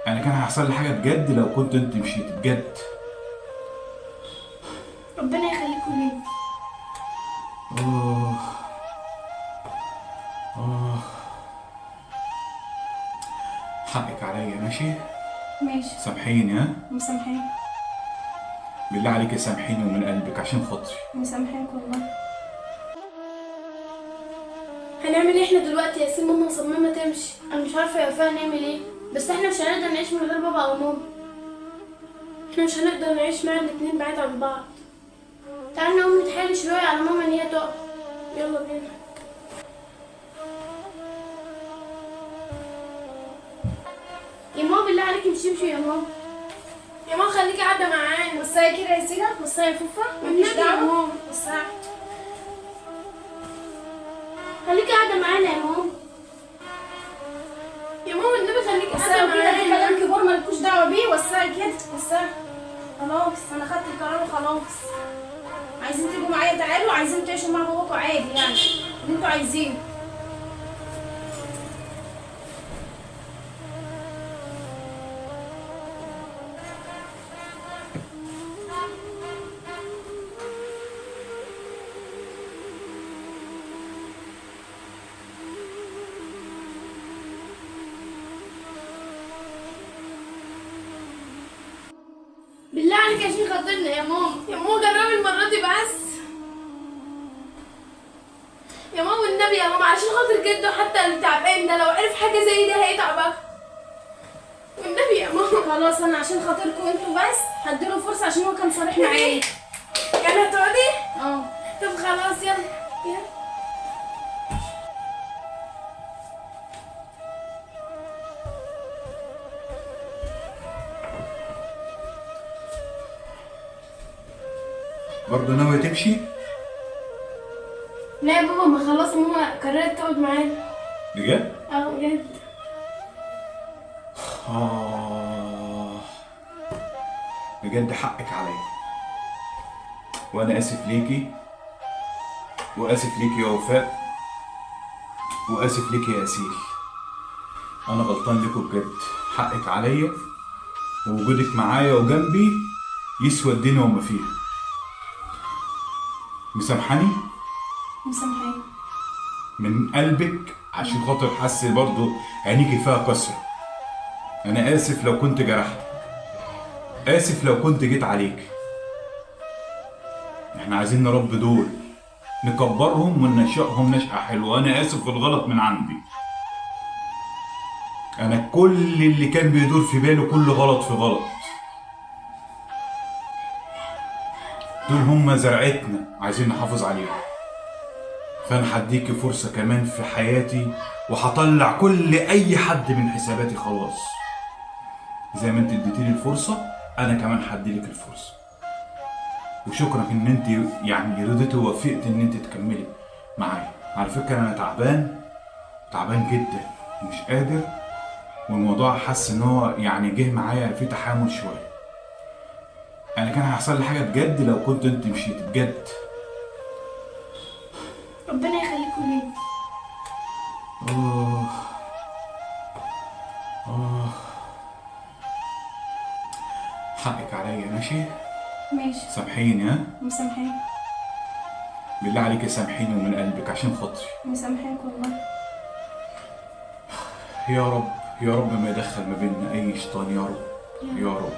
انا كان هيحصل لي حاجه بجد لو كنت انت مشيت بجد. ربنا يخليكوا لينا. اه اه حقك عليا ماشي. ماشي. سامحيني ها. مسامحاك. بالله عليك سامحيني ومن قلبك عشان خاطري. مسامحاك والله. هنعمل ايه احنا دلوقتي يا ياسين؟ ماما مصممه تمشي. انا مش عارفه يا وفاء هنعمل ايه، بس احنا مش هنقدر نعيش من غير بابا او ماما. احنا مش هنقدر نعيش مع الاتنين بعيد عن بعض. تعالى نقوم نتحايل شويه على ماما ان هي تقف. يلا بينا. يا ماما بالله عليكي مش تمشي يا ماما. يا ماما خليكي قاعده معانا. بصي كده يا سيدة، بصي يا فوفا، مالكيش والنبي يا دعوة. ماما. بصي خليكي قاعده معانا يا ماما. يا ماما النبي خليكي بصي قاعده كده، في معانا. كلام كبار مالكوش دعوة بيه. بصي كده، بصي خلاص انا خدت القرار وخلاص. عايزين تيجوا معايا تعالوا، عايزين تعيشوا مع باباكوا عادي يعني اللي انتوا عايزينه. بالله عليك عشان خاطرنا يا ماما. يا ماما جربي المرة دي بس. يا ماما والنبي يا ماما عشان خاطر جده، حتى اللي تعبان ده لو عرف حاجة زي دي هيتعب أكتر. والنبي يا ماما. خلاص انا عشان خاطركم انتوا بس هديله فرصة عشان هو كان صريح معايا. يعني هتقعدي؟ اه طب خلاص يلا يلا. برضه ناوية تمشي؟ لا يا بابا، ما خلاص ماما قررت تقعد معانا. بجد؟ اه بجد. بجد حقك عليا، وانا اسف ليكي، واسف ليكي يا وفاء، واسف ليكي يا اسيل. انا غلطان لكم بجد. حقك عليا، ووجودك معايا وجنبي يسوى الدنيا وما فيها. مسامحاني مسامحاك. من قلبك عشان خاطر حاسس برضه عينيكي فيها كسرة. انا اسف لو كنت جرحتك، اسف لو كنت جيت عليك. احنا عايزين نربي دول، نكبرهم وننشئهم نشأة حلوة. انا اسف في الغلط من عندي. انا كل اللي كان بيدور في باله كل غلط في غلط. دول هم زرعتنا عايزين نحافظ عليهم. فانا هديكي فرصة كمان في حياتي، وهطلع كل اي حد من حساباتي خلاص. زي ما انت اديتيلي الفرصة انا كمان هديلك الفرصة. وشكرا ان انت يعني رضيتي ووافقت ان انت تكملي معايا. على فكرة انا تعبان جدا ومش قادر، والموضوع حاسس ان هو يعني جه معايا في تحامل شوية. انا كان هيحصل لي حاجة بجد لو كنت انت مشيت بجد. ربنا يخليكوا لينا. آه آه حقك عليا ماشي. ماشي. سامحيني ها. مسامحاك. بالله عليك سامحيني ومن قلبك عشان خاطري. مسامحاك والله. يا رب يا رب ما يدخل ما بيننا اي شيطان يا رب يا رب.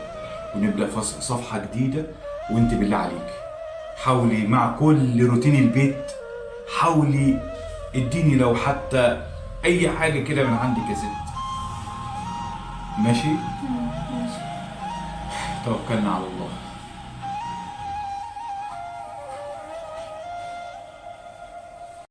ونبدا صفحه جديده. وانت بالله عليك حاولي مع كل روتين البيت، حاولي اديني لو حتى اي حاجه كده من عندك يا ست. ماشي. ماشي. توكلنا على الله.